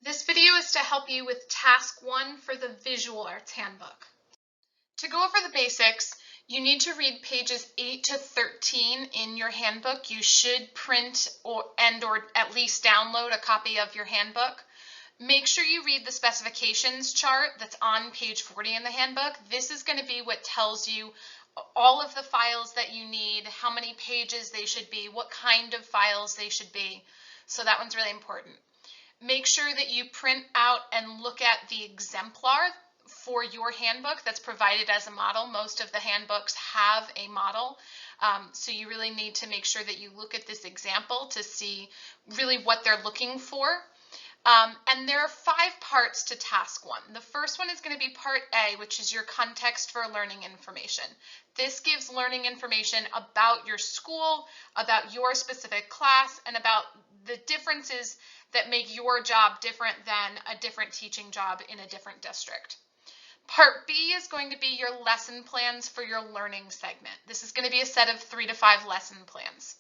This video is to help you with task 1 for the Visual Arts Handbook. To go over the basics, you need to read pages 8 to 13 in your handbook. You should print or at least download a copy of your handbook. Make sure you read the specifications chart that's on page 40 in the handbook. This is going to be what tells you all of the files that you need, how many pages they should be, what kind of files they should be. So that one's really important. Make sure that you print out and look at the exemplar for your handbook that's provided as a model. Most of the handbooks have a model, so you really need to make sure that you look at this example to see really what they're looking for. And there are 5 parts to task 1. The first one is going to be part A, which is your context for learning information. This gives learning information about your school, about your specific class, and about the differences that make your job different than a different teaching job in a different district. Part B is going to be your lesson plans for your learning segment. This is going to be a set of 3 to 5 lesson plans.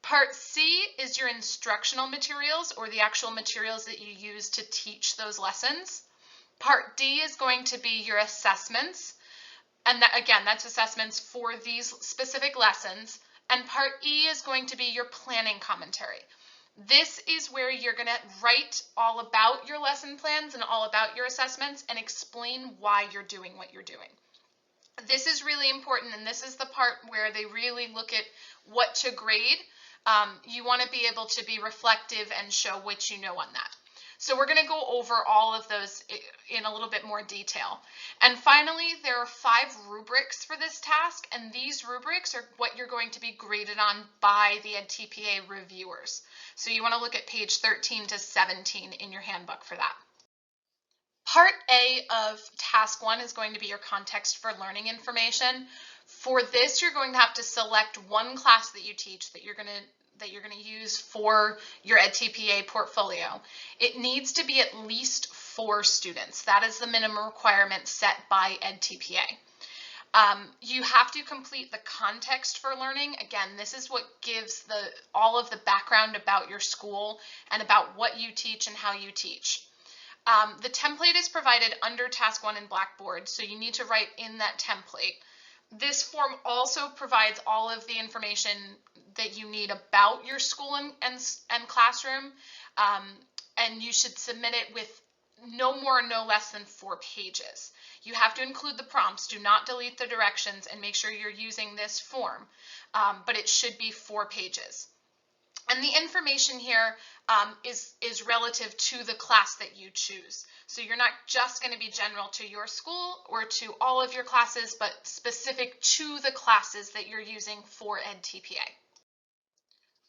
Part C is your instructional materials, or the actual materials that you use to teach those lessons. Part D is going to be your assessments, and that's assessments for these specific lessons. And Part E is going to be your planning commentary. This is where you're going to write all about your lesson plans and all about your assessments and explain why you're doing what you're doing. This is really important, and this is the part where they really look at what to grade. You want to be able to be reflective and show what you know on that. So we're going to go over all of those in a little bit more detail. And finally, there are 5 rubrics for this task, and these rubrics are what you're going to be graded on by the EdTPA reviewers. So you want to look at page 13 to 17 in your handbook for that. Part A of task 1 is going to be your context for learning information. For this, you're going to have to select one class that you teach that you're going to use for your EdTPA portfolio. It needs to be at least 4 students. That is the minimum requirement set by EdTPA. You have to complete the context for learning. Again, this is what gives all of the background about your school and about what you teach and how you teach. The template is provided under task 1 in Blackboard, so you need to write in that template. This form also provides all of the information that you need about your school and classroom, and you should submit it with no more and no less than 4 pages. You have to include the prompts. Do not delete the directions, and make sure you're using this form, but it should be 4 pages. And the information here is relative to the class that you choose. So you're not just going to be general to your school or to all of your classes, but specific to the classes that you're using for EdTPA.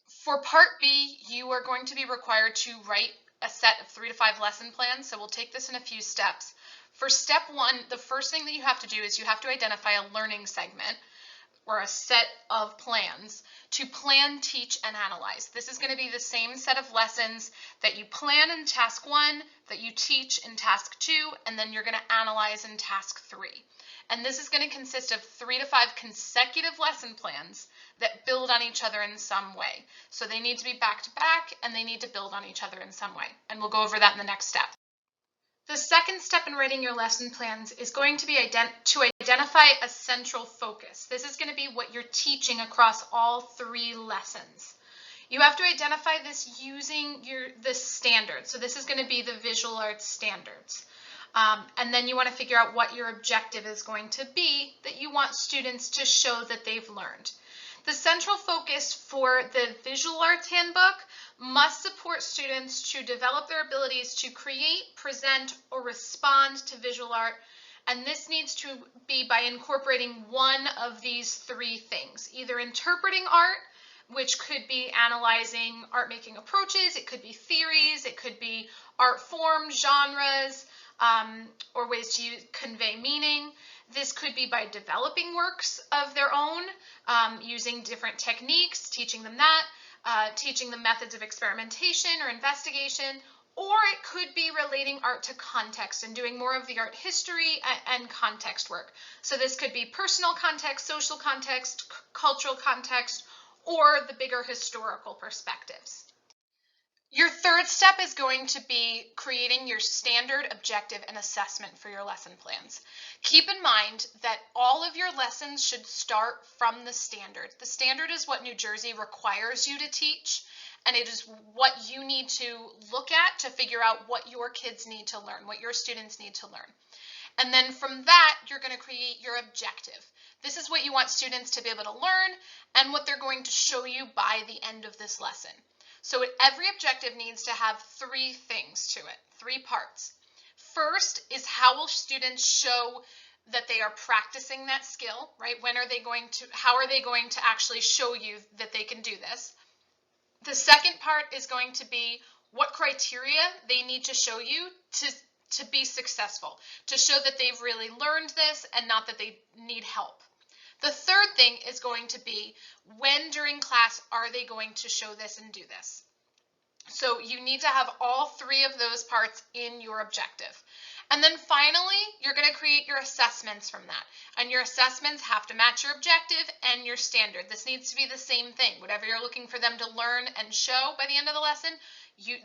For Part B, you are going to be required to write a set of 3 to 5 lesson plans. So we'll take this in a few steps. For step 1, the first thing that you have to do is you have to identify a learning segment, or a set of plans to plan, teach, and analyze. This is going to be the same set of lessons that you plan in task 1, that you teach in task 2, and then you're going to analyze in task 3. And this is going to consist of 3 to 5 consecutive lesson plans that build on each other in some way. So they need to be back to back, and they need to build on each other in some way. And we'll go over that in the next step. The second step in writing your lesson plans is going to be to identify a central focus. This is going to be what you're teaching across all 3 lessons. You have to identify this using the standards. So this is going to be the visual arts standards. And then you want to figure out what your objective is going to be that you want students to show that they've learned. The central focus for the Visual Arts Handbook must support students to develop their abilities to create, present, or respond to visual art, and this needs to be by incorporating one of these 3 things, either interpreting art, which could be analyzing art-making approaches, it could be theories, it could be art forms, genres, or ways to convey meaning. This could be by developing works of their own, using different techniques, teaching them that, teaching them methods of experimentation or investigation, or it could be relating art to context and doing more of the art history and context work. So this could be personal context, social context, cultural context, or the bigger historical perspectives. Your third step is going to be creating your standard, objective, and assessment for your lesson plans. Keep in mind that all of your lessons should start from the standard. The standard is what New Jersey requires you to teach, and it is what you need to look at to figure out what your kids need to learn, what your students need to learn. And then from that, you're going to create your objective. This is what you want students to be able to learn and what they're going to show you by the end of this lesson. So every objective needs to have three things to it, three parts. First is how will students show that they are practicing that skill, right? How are they going to actually show you that they can do this? The second part is going to be what criteria they need to show you to be successful, to show that they've really learned this and not that they need help. The third thing is going to be when during class are they going to show this and do this. So you need to have all three of those parts in your objective. And then finally, you're going to create your assessments from that. And your assessments have to match your objective and your standard. This needs to be the same thing. Whatever you're looking for them to learn and show by the end of the lesson,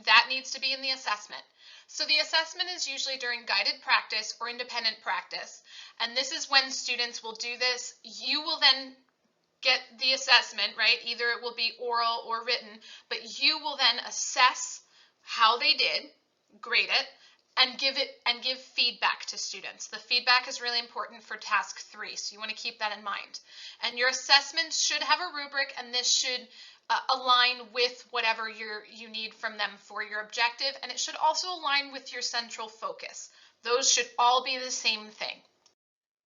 that needs to be in the assessment. So the assessment is usually during guided practice or independent practice. And this is when students will do this. You will then get the assessment, right? Either it will be oral or written, but you will then assess how they did, grade it, and give feedback to students. The feedback is really important for task 3, so you want to keep that in mind. And your assessments should have a rubric, and this should align with whatever you need from them for your objective, and it should also align with your central focus. Those should all be the same thing.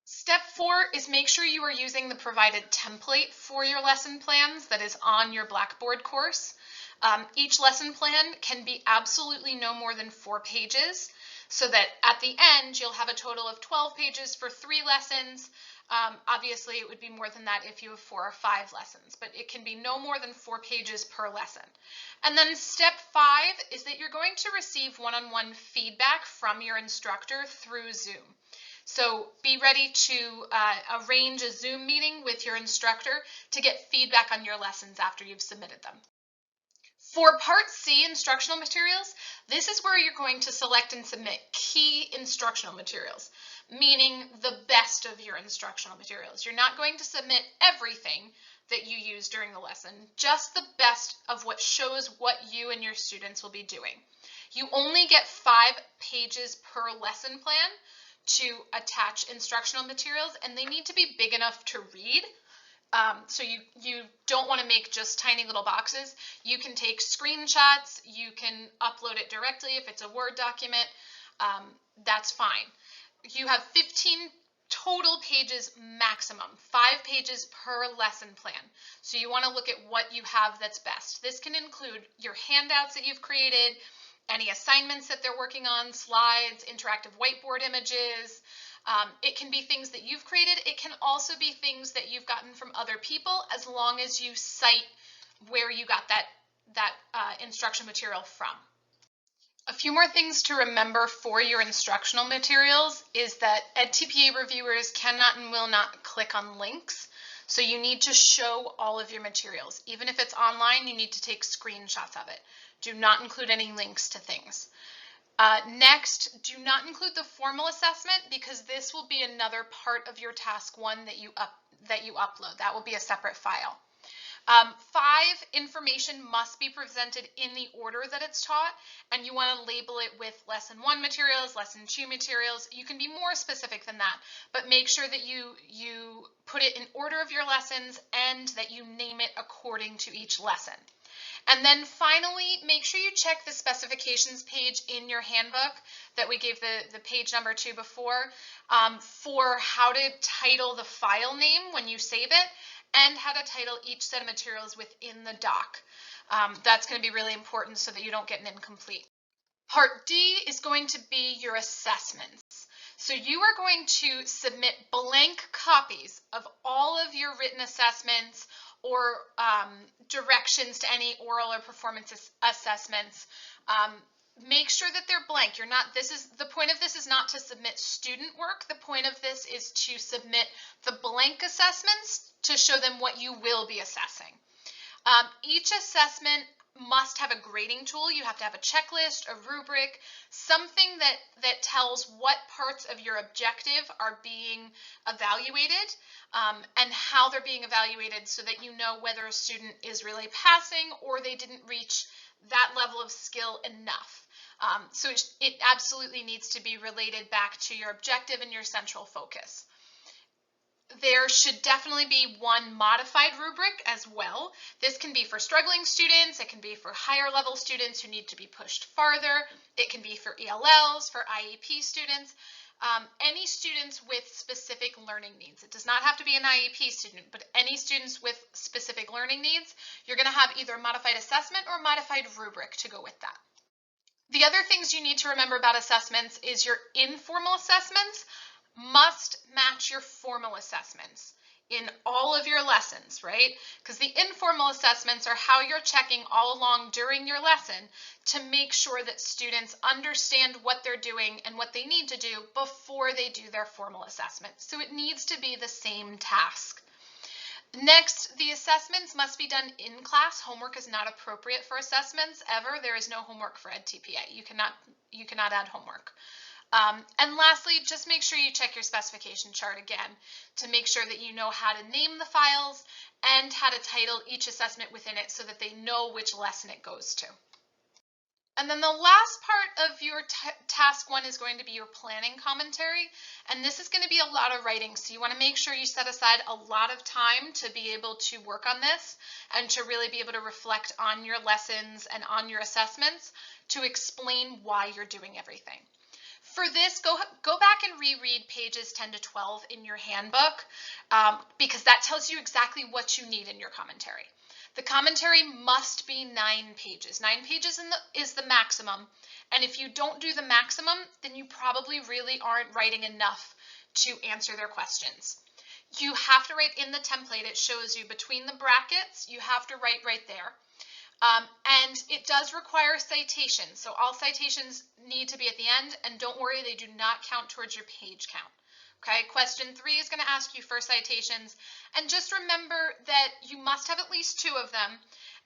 Step 4 is make sure you are using the provided template for your lesson plans that is on your Blackboard course. Each lesson plan can be absolutely no more than 4 pages, so that at the end you'll have a total of 12 pages for 3 lessons. Obviously it would be more than that if you have 4 or 5 lessons, but it can be no more than 4 pages per lesson. And then step 5 is that you're going to receive one-on-one feedback from your instructor through Zoom. So be ready to arrange a Zoom meeting with your instructor to get feedback on your lessons after you've submitted them. For Part C, instructional materials, this is where you're going to select and submit key instructional materials, meaning the best of your instructional materials. You're not going to submit everything that you use during the lesson, just the best of what shows what you and your students will be doing. You only get 5 pages per lesson plan to attach instructional materials, and they need to be big enough to read. So you don't want to make just tiny little boxes. You can take screenshots, you can upload it directly if it's a Word document, that's fine. You have 15 total pages maximum, 5 pages per lesson plan. So you want to look at what you have that's best. This can include your handouts that you've created, any assignments that they're working on, slides, interactive whiteboard images. It can be things that you've created. It can also be things that you've gotten from other people, as long as you cite where you got that instruction material from. A few more things to remember for your instructional materials is that EdTPA reviewers cannot and will not click on links. So you need to show all of your materials. Even if it's online, you need to take screenshots of it. Do not include any links to things. Next, do not include the formal assessment, because this will be another part of your task 1 that you upload. That will be a separate file. 5, information must be presented in the order that it's taught, and you want to label it with lesson 1 materials, lesson 2 materials. You can be more specific than that, but make sure that you put it in order of your lessons and that you name it according to each lesson. And then finally, make sure you check the specifications page in your handbook that we gave the page number to before, for how to title the file name when you save it, and how to title each set of materials within the doc. That's going to be really important so that you don't get an incomplete. Part D is going to be your assessments. So you are going to submit blank copies of all of your written assessments or directions to any oral or performance assessments. Make sure that they're blank. The point of this is not to submit student work. The point of this is to submit the blank assessments to show them what you will be assessing. Each assessment must have a grading tool. You have to have a checklist, a rubric, something that tells what parts of your objective are being evaluated, and how they're being evaluated, so that you know whether a student is really passing or they didn't reach that level of skill enough. So it absolutely needs to be related back to your objective and your central focus. There should definitely be one modified rubric as well. This can be for struggling students, it can be for higher level students who need to be pushed farther, it can be for ELLs, for IEP students, any students with specific learning needs. It does not have to be an IEP student, but any students with specific learning needs, you're going to have either a modified assessment or a modified rubric to go with that. The other things you need to remember about assessments is your informal assessments must match your formal assessments in all of your lessons, right? Because the informal assessments are how you're checking all along during your lesson to make sure that students understand what they're doing and what they need to do before they do their formal assessment. So it needs to be the same task. Next, the assessments must be done in class. Homework is not appropriate for assessments ever. There is no homework for EdTPA. You cannot add homework. And lastly, just make sure you check your specification chart again to make sure that you know how to name the files and how to title each assessment within it so that they know which lesson it goes to. And then the last part of your task one is going to be your planning commentary. And this is going to be a lot of writing. So you want to make sure you set aside a lot of time to be able to work on this and to really be able to reflect on your lessons and on your assessments to explain why you're doing everything. For this, go back and reread pages 10 to 12 in your handbook, because that tells you exactly what you need in your commentary. The commentary must be 9 pages. 9 pages is the maximum, and if you don't do the maximum, then you probably really aren't writing enough to answer their questions. You have to write in the template. It shows you between the brackets, you have to write right there. And it does require citations, so all citations need to be at the end, and don't worry, they do not count towards your page count. Okay, question 3 is going to ask you for citations, and just remember that you must have at least 2 of them,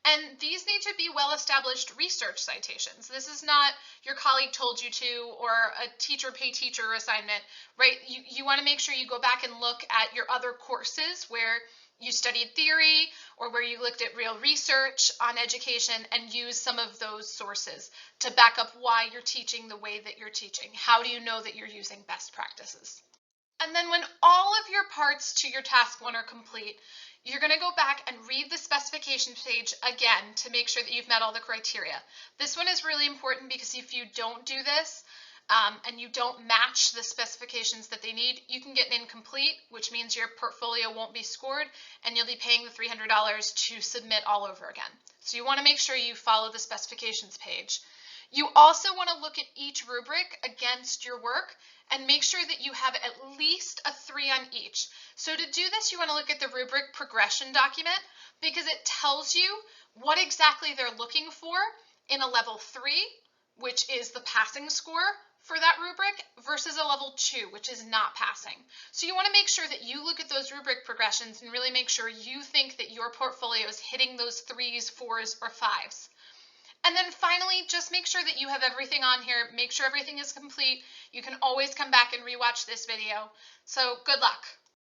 and these need to be well-established research citations. This is not your colleague told you to, or a teacher pay teacher assignment, right? You want to make sure you go back and look at your other courses where you studied theory or where you looked at real research on education and use some of those sources to back up why you're teaching the way that you're teaching. How do you know that you're using best practices? And then when all of your parts to your task one are complete, you're going to go back and read the specification page again to make sure that you've met all the criteria. This one is really important because if you don't do this, and you don't match the specifications that they need, you can get an incomplete, which means your portfolio won't be scored and you'll be paying the $300 to submit all over again. So you want to make sure you follow the specifications page. You also want to look at each rubric against your work and make sure that you have at least a 3 on each. So to do this, you want to look at the rubric progression document because it tells you what exactly they're looking for in a level 3, which is the passing score for that rubric, versus a level 2, which is not passing. So you want to make sure that you look at those rubric progressions and really make sure you think that your portfolio is hitting those 3s, 4s, or 5s. And then finally, just make sure that you have everything on here. Make sure everything is complete. You can always come back and rewatch this video. So good luck.